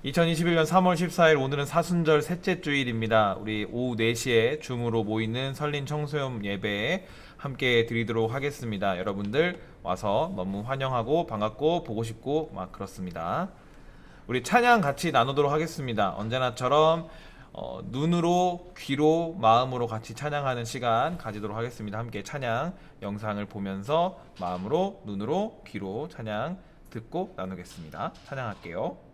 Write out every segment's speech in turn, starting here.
2021년 3월 14일 오늘은 사순절 셋째 주일입니다. 우리 오후 4시에 줌으로 모이는 설린 청소년 예배에 함께 드리도록 하겠습니다. 여러분들 와서 너무 환영하고 반갑고 보고 싶고 막 그렇습니다. 우리 찬양 같이 나누도록 하겠습니다. 언제나처럼 눈으로, 귀로, 마음으로 같이 찬양하는 시간 가지도록 하겠습니다. 함께 찬양 영상을 보면서 마음으로, 눈으로, 귀로 찬양 듣고 나누겠습니다. 찬양할게요.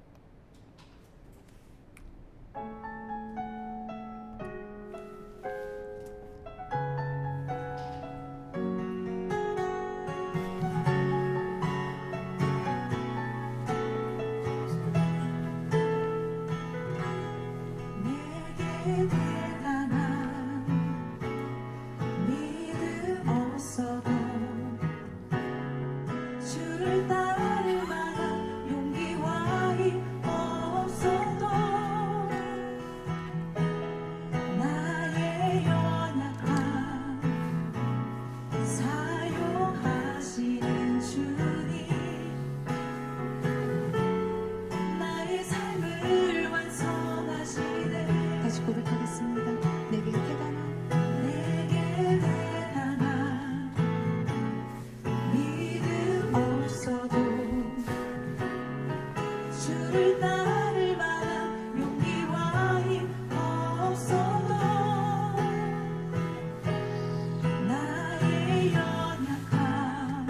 내게 대단한 믿음 없어도 주를 따를 만한 용기와 힘 없어도 나의 연약함 사용하시는 주님 나의 삶을 완성하시네. 다시 고백하겠습니다. 내게 대단한 믿음 없어도 주를 따를 만한 용기와 힘 없어도 나의 연약함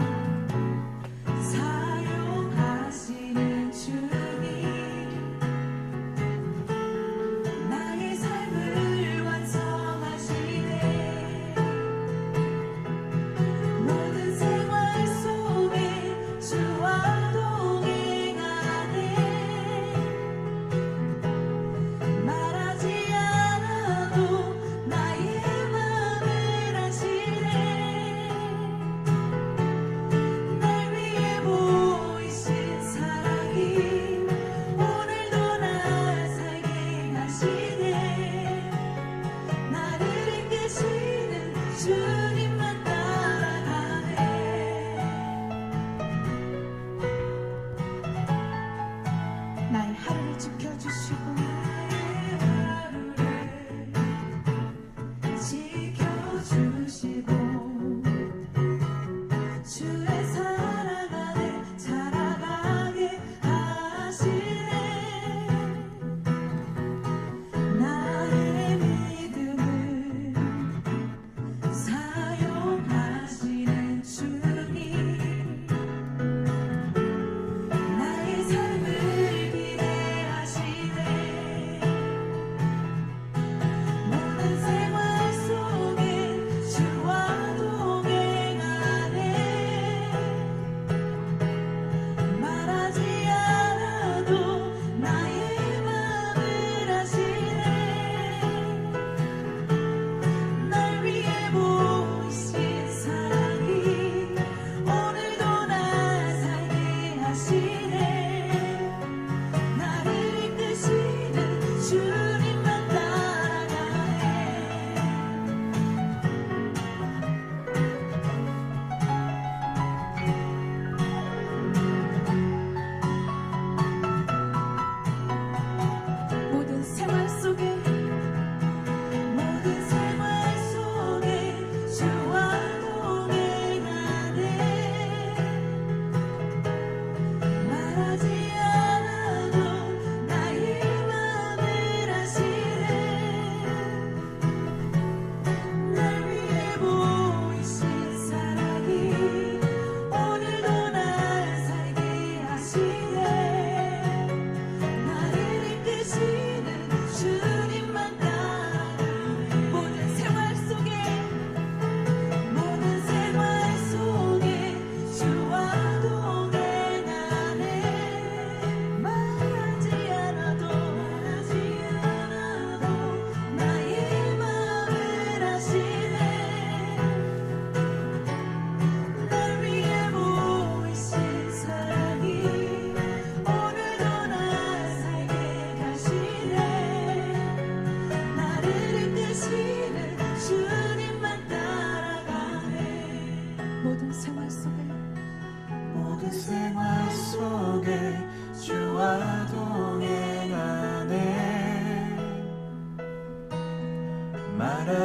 사용하시는 주님 나의 삶을 완성하시네. 모든 생활 속에 주와 동행하네. 말하지 않아도 나의 맘을 아시네. 날 위해 보이신 사랑이 오늘도 날 살게 하시네. 나를 이끄시는 주님만 따라가네. 나의 하루를 지켜주시고 나의 하루를 지켜주시고 주의 사랑 안에 자라가게 하시네. 나의 믿음을 사용하시는 주님 나의 삶을 기대하시네.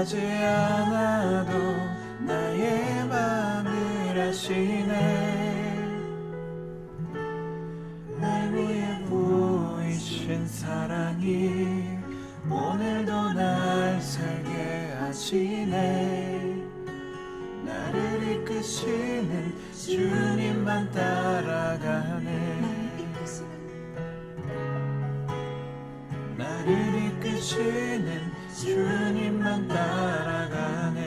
하지 않아도 나의 맘을 아시네. 날 위해 보이신 사랑이 오늘도 날 살게 하시네. 나를 이끄시는 주님만 따라가네. 나를 이끄시는 주님만 따라가네.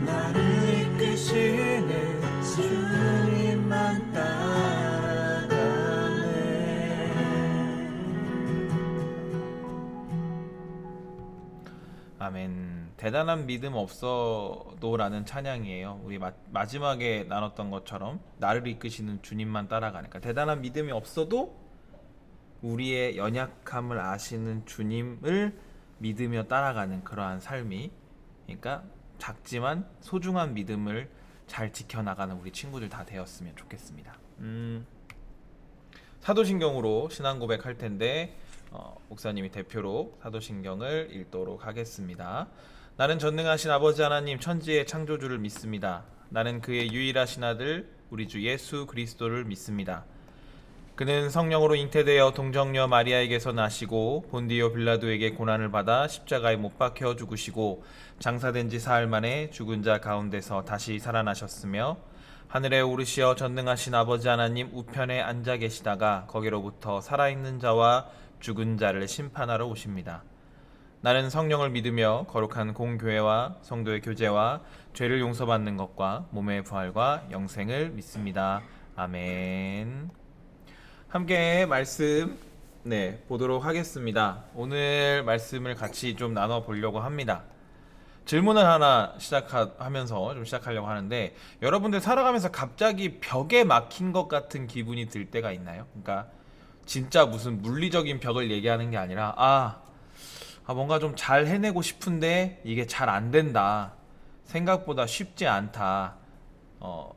나를 이끄시는 주님만 따라가네. 아멘. 대단한 믿음 없어도라는 찬양이에요. 우리 마지막에 나눴던 것처럼 나를 이끄시는 주님만 따라가니까 대단한 믿음이 없어도 우리의 연약함을 아시는 주님을 믿으며 따라가는 그러한 삶이, 그러니까 작지만 소중한 믿음을 잘 지켜나가는 우리 친구들 다 되었으면 좋겠습니다. 사도신경으로 신앙 고백할 텐데 목사님이 대표로 사도신경을 읽도록 하겠습니다. 나는 전능하신 아버지 하나님 천지의 창조주를 믿습니다. 나는 그의 유일하신 아들 우리 주 예수 그리스도를 믿습니다. 그는 성령으로 잉태되어 동정녀 마리아에게서 나시고 본디오 빌라도에게 고난을 받아 십자가에 못 박혀 죽으시고 장사된 지 사흘 만에 죽은 자 가운데서 다시 살아나셨으며 하늘에 오르시어 전능하신 아버지 하나님 우편에 앉아 계시다가 거기로부터 살아있는 자와 죽은 자를 심판하러 오십니다. 나는 성령을 믿으며 거룩한 공교회와 성도의 교제와 죄를 용서받는 것과 몸의 부활과 영생을 믿습니다. 아멘. 함께 말씀 보도록 하겠습니다. 오늘 말씀을 같이 좀 나눠 보려고 합니다. 질문을 하나 시작하면서 좀 시작하려고 하는데, 여러분들 살아가면서 갑자기 벽에 막힌 것 같은 기분이 들 때가 있나요? 그러니까 진짜 무슨 물리적인 벽을 얘기하는 게 아니라 뭔가 좀 잘 해내고 싶은데 이게 잘 안 된다. 생각보다 쉽지 않다.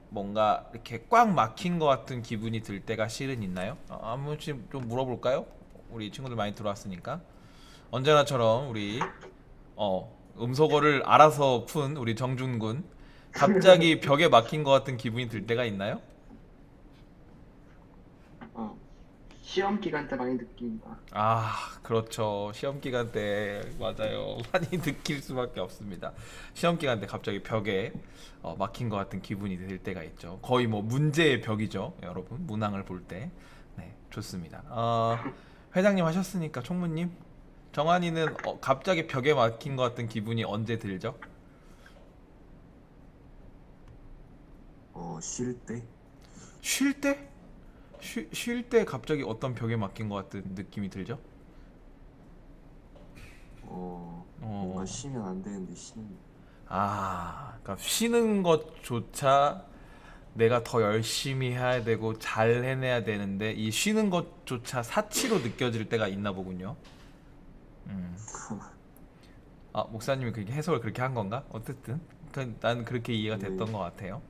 뭔가 이렇게 꽉 막힌 것 같은 기분이 들 때가 실은 있나요? 한 번씩 좀 물어볼까요? 우리 친구들 많이 들어왔으니까. 언제나처럼 우리 음소거를 알아서 푼 우리 정준군, 갑자기 벽에 막힌 것 같은 기분이 들 때가 있나요? 시험 기간 때 많이 느낀다. 그렇죠. 시험 기간 때 맞아요. 많이 느낄 수밖에 없습니다. 시험 기간 때 갑자기 벽에 막힌 것 같은 기분이 들 때가 있죠. 거의 뭐 문제의 벽이죠, 여러분. 문항을 볼 때. 네, 좋습니다. 회장님 하셨으니까 총무님, 정한이는 갑자기 벽에 막힌 것 같은 기분이 언제 들죠? 쉴 때? 쉴 때? 쉴 때 갑자기 어떤 벽에 막힌 것 같은 느낌이 들죠? 뭔가 쉬면 안 되는데 쉬는. 그러니까 쉬는 것조차 내가 더 열심히 해야 되고 잘 해내야 되는데 이 쉬는 것조차 사치로 느껴질 때가 있나 보군요. 목사님이 그렇게 해석을 그렇게 한 건가? 어쨌든 난 그렇게 이해가 됐던 것 같아요.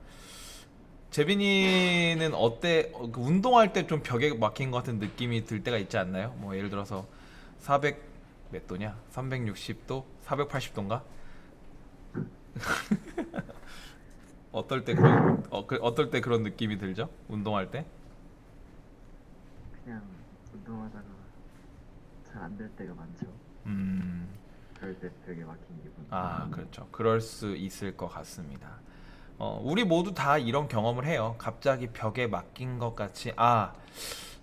재빈이는 어때? 운동할 때 좀 벽에 막힌 것 같은 느낌이 들 때가 있지 않나요? 뭐 예를 들어서 400 몇 도냐? 360도? 480도인가? 어떨 때 그런 느낌이 들죠? 운동할 때? 그냥 운동하다가 잘 안 될 때가 많죠. 그럴 때 벽에 막힌 기분. 그렇죠. 그럴 수 있을 것 같습니다. 우리 모두 다 이런 경험을 해요. 갑자기 벽에 막힌 것 같이,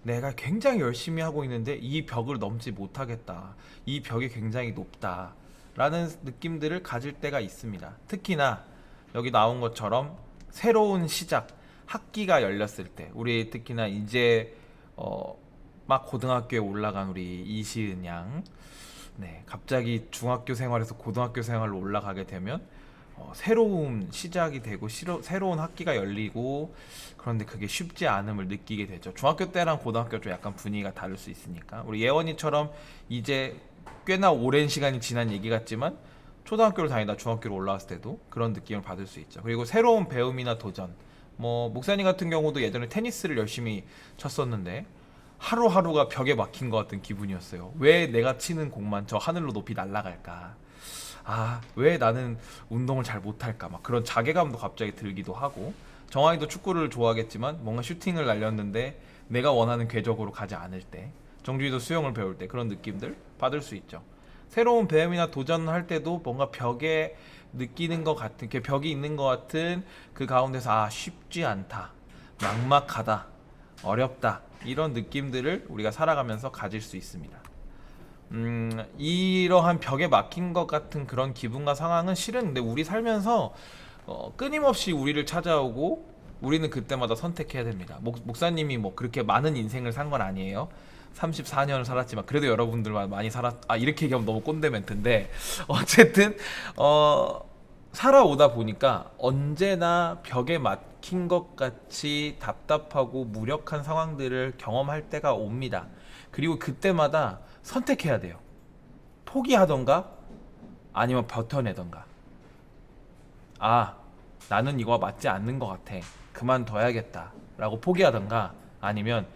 내가 굉장히 열심히 하고 있는데 이 벽을 넘지 못하겠다. 이 벽이 굉장히 높다. 라는 느낌들을 가질 때가 있습니다. 특히나 여기 나온 것처럼 새로운 시작, 학기가 열렸을 때, 우리 특히나 이제 막 고등학교에 올라간 우리 이시은 양, 갑자기 중학교 생활에서 고등학교 생활로 올라가게 되면 새로운 시작이 되고 새로운 학기가 열리고, 그런데 그게 쉽지 않음을 느끼게 되죠. 중학교 때랑 고등학교 좀 약간 분위기가 다를 수 있으니까. 우리 예원이처럼 이제 꽤나 오랜 시간이 지난 얘기 같지만 초등학교를 다니다 중학교로 올라왔을 때도 그런 느낌을 받을 수 있죠. 그리고 새로운 배움이나 도전, 뭐 목사님 같은 경우도 예전에 테니스를 열심히 쳤었는데 하루하루가 벽에 막힌 것 같은 기분이었어요. 왜 내가 치는 공만 저 하늘로 높이 날아갈까? 아, 왜 나는 운동을 잘 못할까? 막 그런 자괴감도 갑자기 들기도 하고, 정환이도 축구를 좋아하겠지만 뭔가 슈팅을 날렸는데 내가 원하는 궤적으로 가지 않을 때, 정주희도 수영을 배울 때 그런 느낌들 받을 수 있죠. 새로운 배움이나 도전을 할 때도 뭔가 벽에 느끼는 것 같은, 이렇게 벽이 있는 것 같은 그 가운데서 아, 쉽지 않다, 막막하다, 어렵다, 이런 느낌들을 우리가 살아가면서 가질 수 있습니다. 이러한 벽에 막힌 것 같은 그런 기분과 상황은 실은 근데 우리 살면서 끊임없이 우리를 찾아오고 우리는 그때마다 선택해야 됩니다. 목사님이 뭐 그렇게 많은 인생을 산 건 아니에요. 34년을 살았지만 그래도 여러분들만 많이 이렇게 얘기하면 너무 꼰대 멘트인데 어쨌든 살아오다 보니까 언제나 벽에 막힌 것 같이 답답하고 무력한 상황들을 경험할 때가 옵니다. 그리고 그때마다 선택해야 돼요. 포기하던가 아니면 버텨내던가. 아, 나는 이거와 맞지 않는 것 같아, 그만둬야겠다 라고 포기하던가, 아니면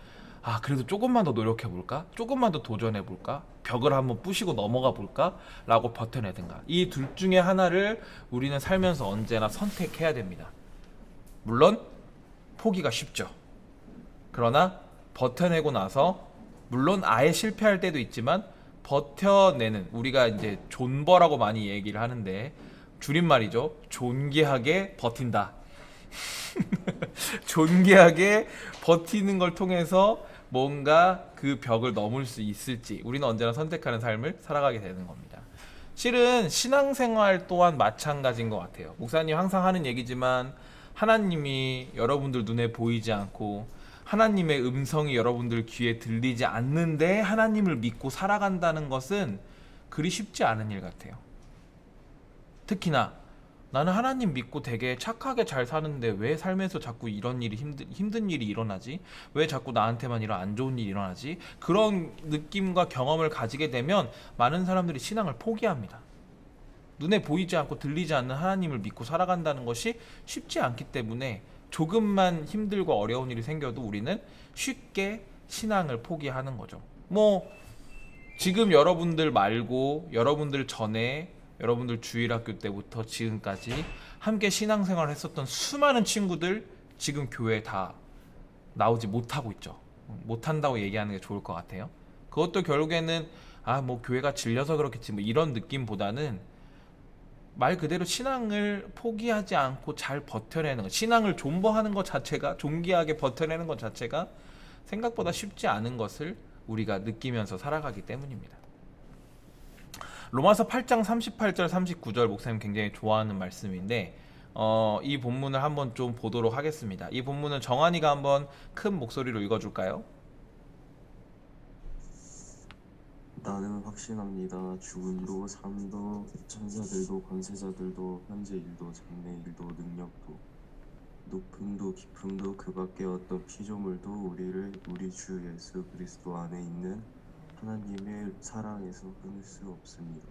아, 그래도 조금만 더 노력해볼까? 조금만 더 도전해볼까? 벽을 한번 부시고 넘어가 볼까? 라고 버텨내든가. 이 둘 중에 하나를 우리는 살면서 언제나 선택해야 됩니다. 물론 포기가 쉽죠. 그러나 버텨내고 나서 물론 아예 실패할 때도 있지만 버텨내는, 우리가 이제 존버라고 많이 얘기를 하는데 줄임말이죠. 존귀하게 버틴다. 존귀하게 버티는 걸 통해서 뭔가 그 벽을 넘을 수 있을지 우리는 언제나 선택하는 삶을 살아가게 되는 겁니다. 실은 신앙생활 또한 마찬가지인 것 같아요. 목사님 항상 하는 얘기지만 하나님이 여러분들 눈에 보이지 않고 하나님의 음성이 여러분들 귀에 들리지 않는데 하나님을 믿고 살아간다는 것은 그리 쉽지 않은 일 같아요. 특히나 나는 하나님 믿고 되게 착하게 잘 사는데 왜 삶에서 자꾸 이런 일이 힘든 일이 일어나지? 왜 자꾸 나한테만 이런 안 좋은 일이 일어나지? 그런 느낌과 경험을 가지게 되면 많은 사람들이 신앙을 포기합니다. 눈에 보이지 않고 들리지 않는 하나님을 믿고 살아간다는 것이 쉽지 않기 때문에 조금만 힘들고 어려운 일이 생겨도 우리는 쉽게 신앙을 포기하는 거죠. 뭐 지금 여러분들 말고 여러분들 전에 여러분들 주일학교 때부터 지금까지 함께 신앙생활을 했었던 수많은 친구들 지금 교회에 다 나오지 못하고 있죠. 못한다고 얘기하는 게 좋을 것 같아요. 그것도 결국에는 아, 뭐 교회가 질려서 그렇겠지, 뭐 이런 느낌보다는 말 그대로 신앙을 포기하지 않고 잘 버텨내는 것, 신앙을 존버하는 것 자체가, 존귀하게 버텨내는 것 자체가 생각보다 쉽지 않은 것을 우리가 느끼면서 살아가기 때문입니다. 로마서 8장 38절 39절 목사님 굉장히 좋아하는 말씀인데 이 본문을 한번 좀 보도록 하겠습니다. 이 본문은 정한이가 한번 큰 목소리로 읽어줄까요? 나는 확신합니다. 죽음도 삶도 천사들도 권세자들도 현재 일도 장래 일도 능력도 높음도 깊음도 그 밖에 어떤 피조물도 우리를 우리 주 예수 그리스도 안에 있는 하나님의 사랑에서 끊을 수 없습니다.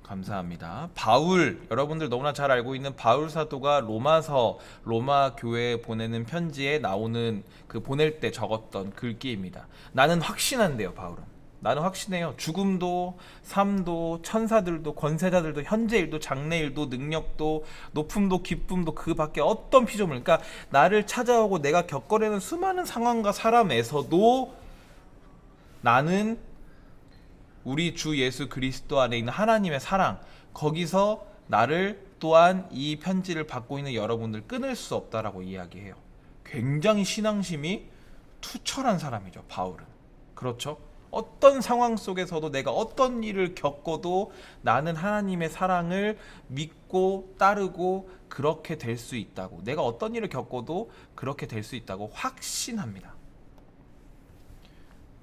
감사합니다. 바울, 여러분들 너무나 잘 알고 있는 바울 사도가 로마서, 로마 교회에 보내는 편지에 나오는 그 보낼 때 적었던 글귀입니다. 나는 확신한대요, 바울은. 나는 확신해요. 죽음도 삶도 천사들도 권세자들도 현재일도 장래일도 능력도 높음도 기쁨도 그 밖에 어떤 피조물, 그러니까 나를 찾아오고 내가 겪어내는 수많은 상황과 사람에서도 나는 우리 주 예수 그리스도 안에 있는 하나님의 사랑, 거기서 나를 또한 이 편지를 받고 있는 여러분들 끊을 수 없다라고 이야기해요. 굉장히 신앙심이 투철한 사람이죠, 바울은. 그렇죠? 어떤 상황 속에서도 내가 어떤 일을 겪어도 나는 하나님의 사랑을 믿고 따르고 그렇게 될 수 있다고, 내가 어떤 일을 겪어도 그렇게 될 수 있다고 확신합니다.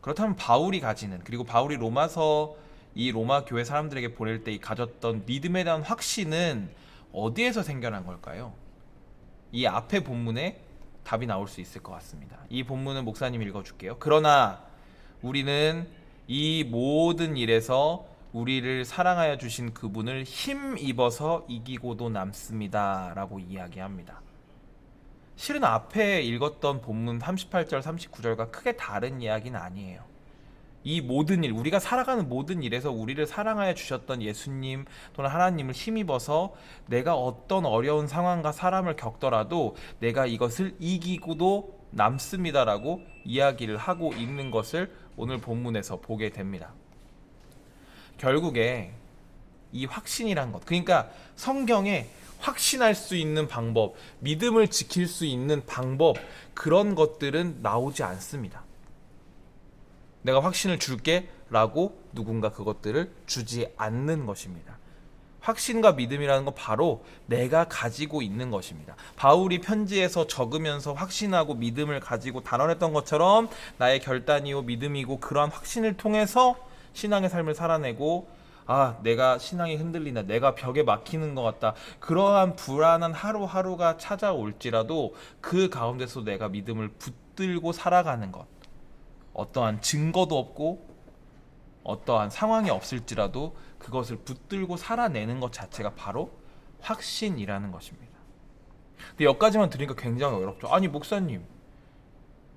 그렇다면 바울이 가지는, 그리고 바울이 로마서 이 로마 교회 사람들에게 보낼 때 가졌던 믿음에 대한 확신은 어디에서 생겨난 걸까요? 이 앞에 본문에 답이 나올 수 있을 것 같습니다. 이 본문은 목사님 읽어줄게요. 그러나 우리는 이 모든 일에서 우리를 사랑하여 주신 그분을 힘입어서 이기고도 남습니다 라고 이야기합니다. 실은 앞에 읽었던 본문 38절, 39절과 크게 다른 이야기는 아니에요. 이 모든 일, 우리가 살아가는 모든 일에서 우리를 사랑하여 주셨던 예수님 또는 하나님을 힘입어서 내가 어떤 어려운 상황과 사람을 겪더라도 내가 이것을 이기고도 남습니다라고 이야기를 하고 있는 것을 오늘 본문에서 보게 됩니다. 결국에 이 확신이란 것, 그러니까 성경에 확신할 수 있는 방법, 믿음을 지킬 수 있는 방법, 그런 것들은 나오지 않습니다. 내가 확신을 줄게 라고 누군가 그것들을 주지 않는 것입니다. 확신과 믿음이라는 건 바로 내가 가지고 있는 것입니다. 바울이 편지에서 적으면서 확신하고 믿음을 가지고 단언했던 것처럼 나의 결단이요 믿음이고 그러한 확신을 통해서 신앙의 삶을 살아내고 내가 신앙이 흔들린다, 내가 벽에 막히는 것 같다, 그러한 불안한 하루하루가 찾아올지라도 그 가운데서 내가 믿음을 붙들고 살아가는 것, 어떠한 증거도 없고 어떠한 상황이 없을지라도 그것을 붙들고 살아내는 것 자체가 바로 확신이라는 것입니다. 근데 여기까지만 들으니까 굉장히 어렵죠. 아니 목사님,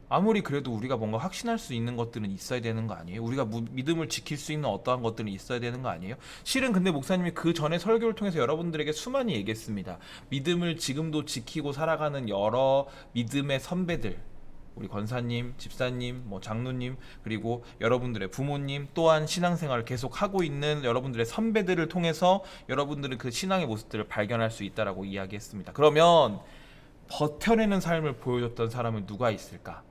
아무리 그래도 우리가 뭔가 확신할 수 있는 것들은 있어야 되는 거 아니에요? 우리가 믿음을 지킬 수 있는 어떠한 것들은 있어야 되는 거 아니에요? 실은 근데 목사님이 그 전에 설교를 통해서 여러분들에게 수많이 얘기했습니다. 믿음을 지금도 지키고 살아가는 여러 믿음의 선배들, 우리 권사님, 집사님, 장로님, 그리고 여러분들의 부모님, 또한 신앙생활을 계속 하고 있는 여러분들의 선배들을 통해서 여러분들은 그 신앙의 모습들을 발견할 수 있다라고 이야기했습니다. 그러면 버텨내는 삶을 보여줬던 사람은 누가 있을까?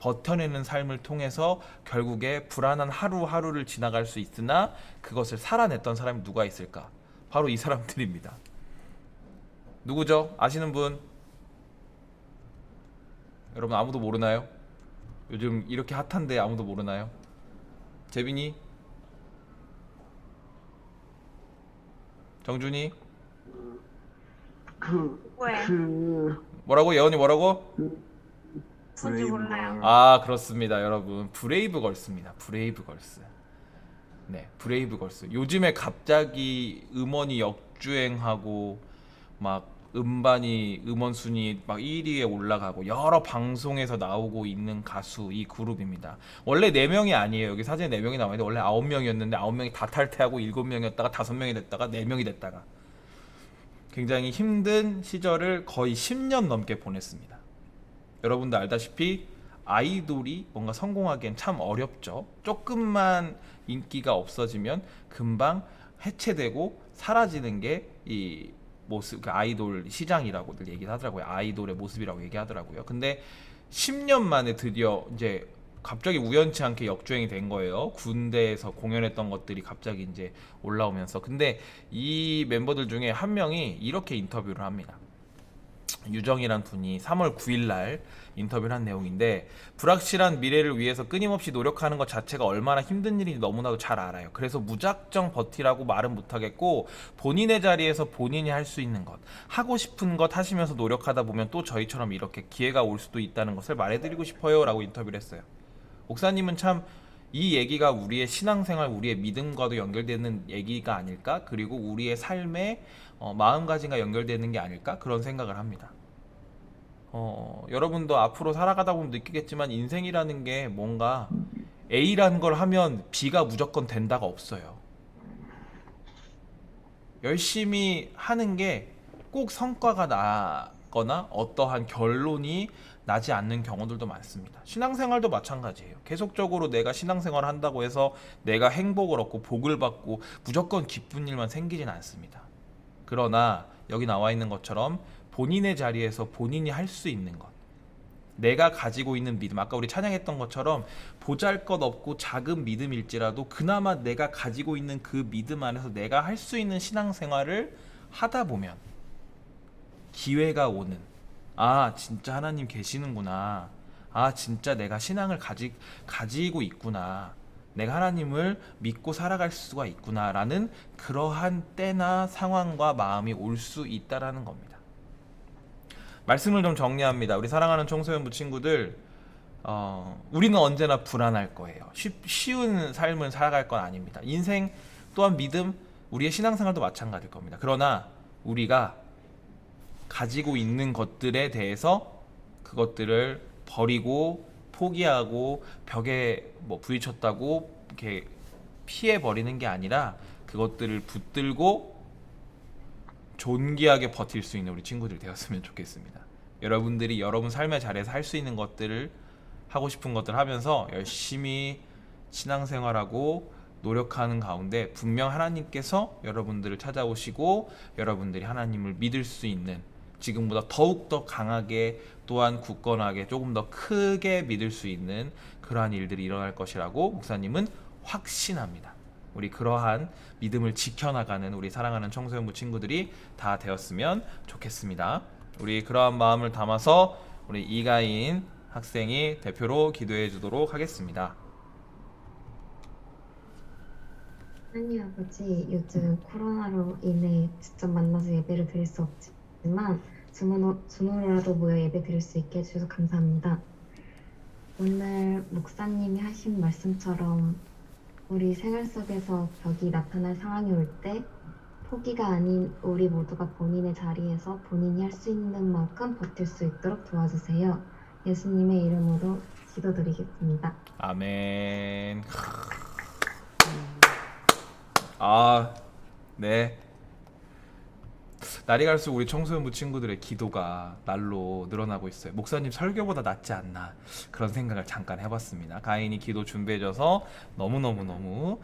버텨내는 삶을 통해서 결국에 불안한 하루하루를 지나갈 수 있으나 그것을 살아냈던 사람이 누가 있을까? 바로 이 사람들입니다. 누구죠? 아시는 분? 여러분 아무도 모르나요? 요즘 이렇게 핫한데 아무도 모르나요? 재빈이? 정준이? 왜? 뭐라고? 예원이 뭐라고? 뭔지 몰라요. 그렇습니다 여러분, 브레이브걸스입니다. 브레이브걸스. 네, 브레이브걸스. 요즘에 갑자기 음원이 역주행하고 막 음반이 음원 순위 막 1위에 올라가고 여러 방송에서 나오고 있는 가수, 이 그룹입니다. 원래 4명이 아니에요. 여기 사진에 4명이 나와 있는데 원래 9명이었는데 9명이 다 탈퇴하고 7명이었다가 5명이 됐다가 4명이 됐다가 굉장히 힘든 시절을 거의 10년 넘게 보냈습니다. 여러분도 알다시피 아이돌이 뭔가 성공하기엔 참 어렵죠. 조금만 인기가 없어지면 금방 해체되고 사라지는 게 이 모습, 그 아이돌 시장이라고들 얘기하더라고요. 아이돌의 모습이라고 얘기하더라고요. 근데 10년 만에 드디어 이제 갑자기 우연치 않게 역주행이 된 거예요. 군대에서 공연했던 것들이 갑자기 이제 올라오면서. 근데 이 멤버들 중에 한 명이 이렇게 인터뷰를 합니다. 유정이란 분이 3월 9일 날 인터뷰를 한 내용인데, 불확실한 미래를 위해서 끊임없이 노력하는 것 자체가 얼마나 힘든 일인지 너무나도 잘 알아요. 그래서 무작정 버티라고 말은 못하겠고 본인의 자리에서 본인이 할 수 있는 것, 하고 싶은 것 하시면서 노력하다 보면 또 저희처럼 이렇게 기회가 올 수도 있다는 것을 말해드리고 싶어요 라고 인터뷰를 했어요. 목사님은 참 이 얘기가 우리의 신앙생활, 우리의 믿음과도 연결되는 얘기가 아닐까, 그리고 우리의 삶의 마음가짐과 연결되는 게 아닐까, 그런 생각을 합니다. 여러분도 앞으로 살아가다 보면 느끼겠지만 인생이라는 게 뭔가 A라는 걸 하면 B가 무조건 된다가 없어요. 열심히 하는 게 꼭 성과가 나거나 어떠한 결론이 나지 않는 경우들도 많습니다. 신앙생활도 마찬가지예요. 계속적으로 내가 신앙생활을 한다고 해서 내가 행복을 얻고 복을 받고 무조건 기쁜 일만 생기진 않습니다. 그러나 여기 나와 있는 것처럼 본인의 자리에서 본인이 할 수 있는 것, 내가 가지고 있는 믿음, 아까 우리 찬양했던 것처럼 보잘것없고 작은 믿음일지라도 그나마 내가 가지고 있는 그 믿음 안에서 내가 할 수 있는 신앙생활을 하다 보면 기회가 오는, 진짜 하나님 계시는구나, 진짜 내가 신앙을 가지고 있구나, 내가 하나님을 믿고 살아갈 수가 있구나 라는 그러한 때나 상황과 마음이 올 수 있다라는 겁니다. 말씀을 좀 정리합니다. 우리 사랑하는 청소년부 친구들, 우리는 언제나 불안할 거예요. 쉬운 삶을 살아갈 건 아닙니다. 인생 또한 믿음, 우리의 신앙생활도 마찬가지일 겁니다. 그러나 우리가 가지고 있는 것들에 대해서 그것들을 버리고 포기하고 벽에 뭐 부딪혔다고 이렇게 피해 버리는 게 아니라 그것들을 붙들고 존귀하게 버틸 수 있는 우리 친구들 되었으면 좋겠습니다. 여러분들이 여러분 삶의 자리에서 할 수 있는 것들을 하고 싶은 것들 하면서 열심히 신앙생활하고 노력하는 가운데 분명 하나님께서 여러분들을 찾아오시고 여러분들이 하나님을 믿을 수 있는 지금보다 더욱더 강하게 또한 굳건하게 조금 더 크게 믿을 수 있는 그러한 일들이 일어날 것이라고 목사님은 확신합니다. 우리 그러한 믿음을 지켜나가는 우리 사랑하는 청소년부 친구들이 다 되었으면 좋겠습니다. 우리 그러한 마음을 담아서 우리 이가인 학생이 대표로 기도해 주도록 하겠습니다. 하나님 아버지, 요즘 코로나로 인해 직접 만나서 예배를 드릴 수 없지만 줌으로라도 모여 예배 드릴 수 있게 해주셔서 감사합니다. 오늘 목사님이 하신 말씀처럼 우리 생활 속에서 벽이 나타날 상황이 올 때 포기가 아닌 우리 모두가 본인의 자리에서 본인이 할 수 있는 만큼 버틸 수 있도록 도와주세요. 예수님의 이름으로 기도드리겠습니다. 아멘. 네. 날이 갈수록 우리 청소년부 친구들의 기도가 날로 늘어나고 있어요. 목사님 설교보다 낫지 않나 그런 생각을 잠깐 해봤습니다. 가인이 기도 준비해줘서 너무너무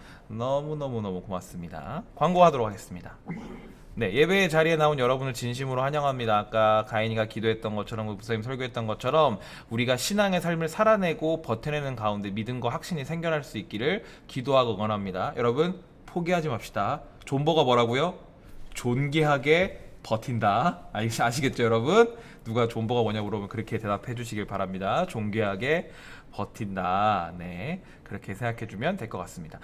고맙습니다. 광고하도록 하겠습니다. 네, 예배의 자리에 나온 여러분을 진심으로 환영합니다. 아까 가인이가 기도했던 것처럼 목사님 설교했던 것처럼 우리가 신앙의 삶을 살아내고 버텨내는 가운데 믿음과 확신이 생겨날 수 있기를 기도하고 응원합니다. 여러분 포기하지 맙시다. 존버가 뭐라고요? 존귀하게 버틴다. 아시겠죠 여러분? 누가 존버가 뭐냐고 물어보면 그렇게 대답해 주시길 바랍니다. 존귀하게 버틴다. 네, 그렇게 생각해 주면 될 것 같습니다.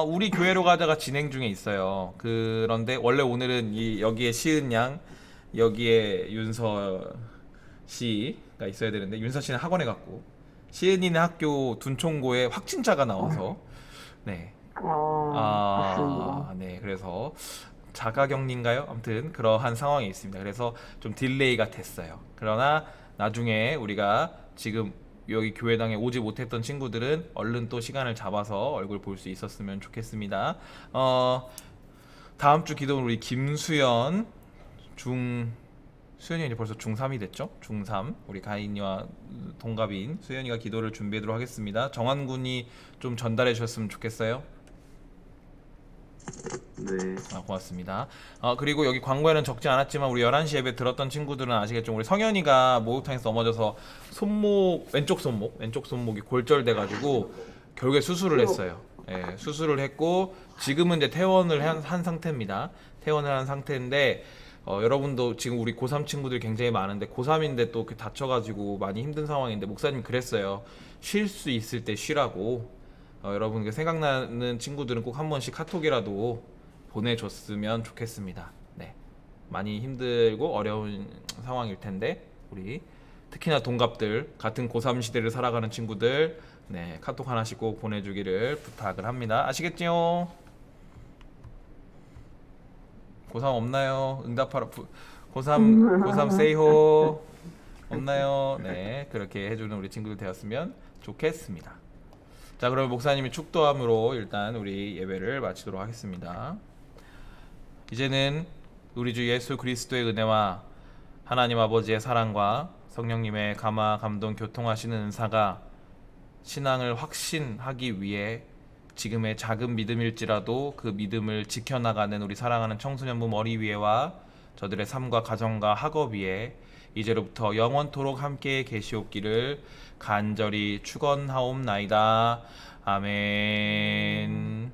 우리 교회로 가자가 진행 중에 있어요. 그런데 원래 오늘은 여기에 시은 양, 여기에 윤서 씨가 있어야 되는데 윤서 씨는 학원에 갔고 시은이네 학교 둔총고에 확진자가 나와서 네. 네, 그래서 자가격리인가요? 아무튼 그러한 상황이 있습니다. 그래서 좀 딜레이가 됐어요. 그러나 나중에 우리가 지금 여기 교회당에 오지 못했던 친구들은 얼른 또 시간을 잡아서 얼굴 볼 수 있었으면 좋겠습니다. 다음 주 기도는 우리 김수연 수연이 이제 벌써 중3이 됐죠? 중3 우리 가인이와 동갑인 수연이가 기도를 준비하도록 하겠습니다. 정한 군이 좀 전달해 주셨으면 좋겠어요. 네. 고맙습니다. 그리고 여기 광고에는 적지 않았지만 우리 11시 예배 들었던 친구들은 아시겠죠? 우리 성현이가 목욕탕에서 넘어져서 왼쪽 손목이 골절돼가지고 결국에 수술을 했어요. 예, 수술을 했고 지금은 이제 퇴원을 한 상태입니다. 퇴원을 한 상태인데 여러분도 지금 우리 고3 친구들 굉장히 많은데 고3인데 또 다쳐가지고 많이 힘든 상황인데 목사님 그랬어요. 쉴 수 있을 때 쉬라고. 여러분 생각나는 친구들은 꼭 한 번씩 카톡이라도 보내줬으면 좋겠습니다. 네, 많이 힘들고 어려운 상황일 텐데 우리 특히나 동갑들 같은 고3 시대를 살아가는 친구들 네, 카톡 하나씩 꼭 보내주기를 부탁을 합니다. 아시겠지요? 고3 없나요? 응답하라. 고3 세이호 없나요? 네, 그렇게 해주는 우리 친구들 되었으면 좋겠습니다. 자, 그럼 목사님이 축도함으로 일단 우리 예배를 마치도록 하겠습니다. 이제는 우리 주 예수 그리스도의 은혜와 하나님 아버지의 사랑과 성령님의 감화 감동 교통하시는 은사가 신앙을 확신하기 위해 지금의 작은 믿음일지라도 그 믿음을 지켜나가는 우리 사랑하는 청소년부 머리 위에와 저들의 삶과 가정과 학업 위에 이제로부터 영원토록 함께 계시옵기를 간절히 축원하옵나이다. 아멘.